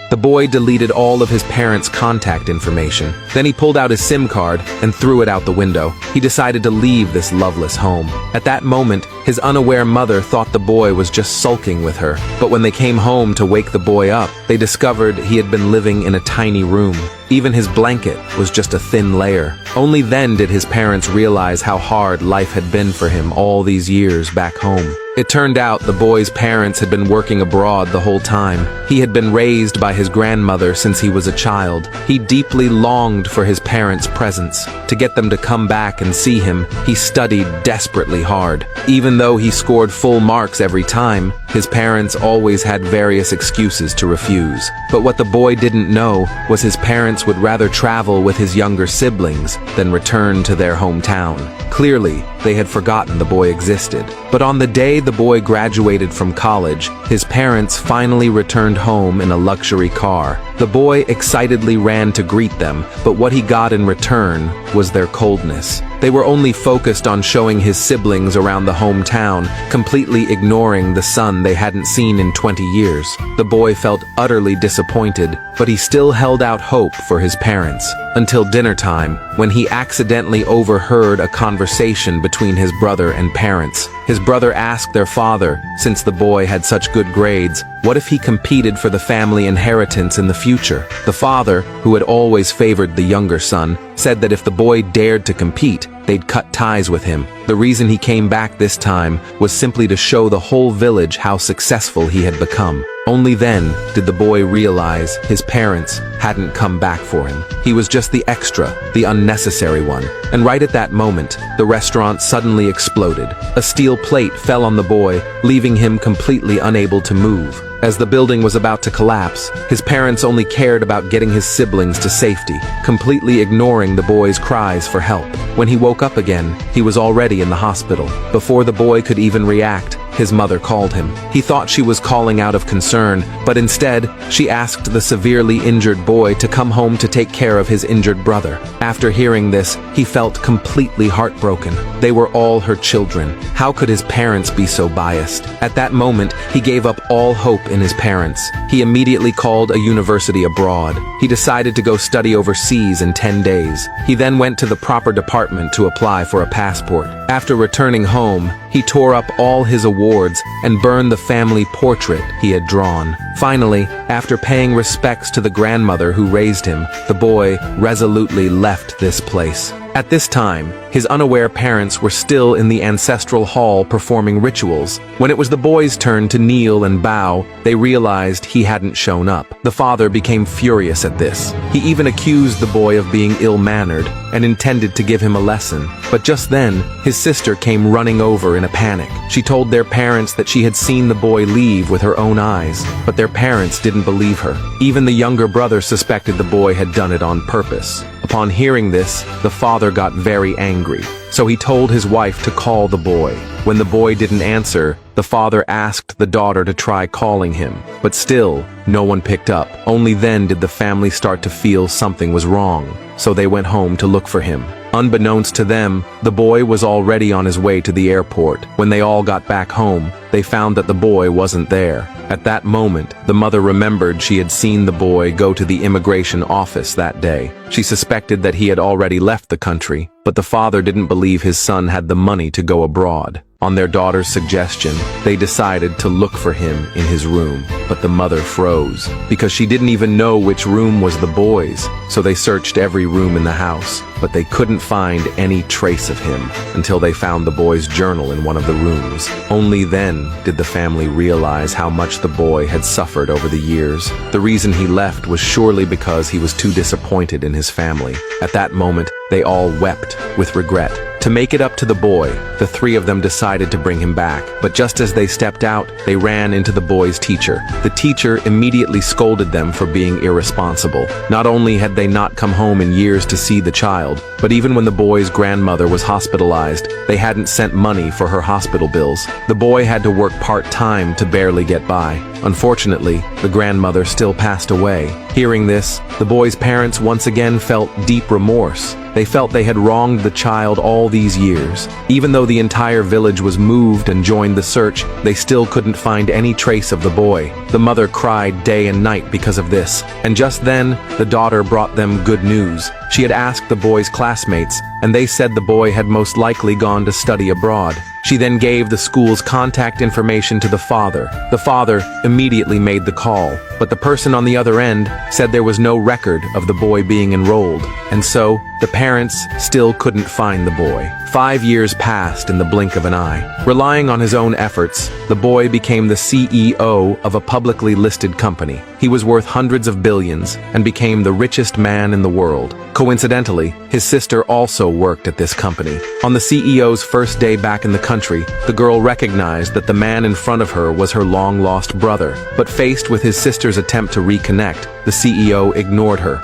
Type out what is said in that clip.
The boy deleted all of his parents' contact information. Then he pulled out his SIM card and threw it out the window. He decided to leave this loveless home. At that moment, his unaware mother thought the boy was just sulking with her. But when they came home to wake the boy up, they discovered he had been living in a tiny room. Even his blanket was just a thin layer. Only then did his parents realize how hard life had been for him all these years back home. It turned out the boy's parents had been working abroad the whole time. He had been raised by his grandmother since he was a child. He deeply longed for his parents' presence. To get them to come back and see him, he studied desperately hard. Even though he scored full marks every time, his parents always had various excuses to refuse. But what the boy didn't know was his parents would rather travel with his younger siblings than return to their hometown. Clearly, they had forgotten the boy existed. But on the day the boy graduated from college, his parents finally returned home in a luxury car. The boy excitedly ran to greet them, but what he got in return was their coldness. They were only focused on showing his siblings around the hometown, completely ignoring the son they hadn't seen in 20 years. The boy felt utterly disappointed, but he still held out hope for his parents. Until dinner time, when he accidentally overheard a conversation between his brother and parents. His brother asked their father, since the boy had such good grades, what if he competed for the family inheritance in the future? The father, who had always favored the younger son, said that if the boy dared to compete, they'd cut ties with him. The reason he came back this time was simply to show the whole village how successful he had become. Only then did the boy realize his parents hadn't come back for him. He was just the extra, the unnecessary one. And right at that moment, the restaurant suddenly exploded. A steel plate fell on the boy, leaving him completely unable to move. As the building was about to collapse, his parents only cared about getting his siblings to safety, completely ignoring the boy's cries for help. When he woke up again, he was already in the hospital. Before the boy could even react, his mother called him. He thought she was calling out of concern, but instead, she asked the severely injured boy to come home to take care of his injured brother. After hearing this, he felt completely heartbroken. They were all her children. How could his parents be so biased? At that moment, he gave up all hope in his parents. He immediately called a university abroad. He decided to go study overseas in 10 days. He then went to the proper department to apply for a passport. After returning home, he tore up all his awards and burned the family portrait he had drawn. Finally, after paying respects to the grandmother who raised him, the boy resolutely left this place. At this time, his unaware parents were still in the ancestral hall performing rituals. When it was the boy's turn to kneel and bow, they realized he hadn't shown up. The father became furious at this. He even accused the boy of being ill-mannered and intended to give him a lesson. But just then, his sister came running over in a panic. She told their parents that she had seen the boy leave with her own eyes, but their parents didn't believe her. Even the younger brother suspected the boy had done it on purpose. Upon hearing this, the father got very angry, so he told his wife to call the boy. When the boy didn't answer, the father asked the daughter to try calling him, but still, no one picked up. Only then did the family start to feel something was wrong, so they went home to look for him. Unbeknownst to them, the boy was already on his way to the airport. When they all got back home, they found that the boy wasn't there. At that moment, the mother remembered she had seen the boy go to the immigration office that day. She suspected that he had already left the country, but the father didn't believe his son had the money to go abroad. On their daughter's suggestion, they decided to look for him in his room, but the mother froze, because she didn't even know which room was the boy's, so they searched every room in the house, but they couldn't find any trace of him until they found the boy's journal in one of the rooms. Only then did the family realize how much the boy had suffered over the years. The reason he left was surely because he was too disappointed in his family. At that moment, they all wept with regret. To make it up to the boy, the three of them decided to bring him back, but just as they stepped out, they ran into the boy's teacher. The teacher immediately scolded them for being irresponsible. Not only had they not come home in years to see the child, but even when the boy's grandmother was hospitalized, they hadn't sent money for her hospital bills. The boy had to work part-time to barely get by. Unfortunately, the grandmother still passed away. Hearing this, the boy's parents once again felt deep remorse. They felt they had wronged the child all all these years. Even though the entire village was moved and joined the search, they still couldn't find any trace of the boy. The mother cried day and night because of this, and just then, the daughter brought them good news. She had asked the boy's classmates, and they said the boy had most likely gone to study abroad. She then gave the school's contact information to the father. The father immediately made the call, but the person on the other end said there was no record of the boy being enrolled, and so the parents still couldn't find the boy. 5 years passed in the blink of an eye. Relying on his own efforts, the boy became the CEO of a publicly listed company. He was worth hundreds of billions and became the richest man in the world. Coincidentally, his sister also worked at this company. On the CEO's first day back in the country, the girl recognized that the man in front of her was her long-lost brother. But faced with his sister's attempt to reconnect, the CEO ignored her.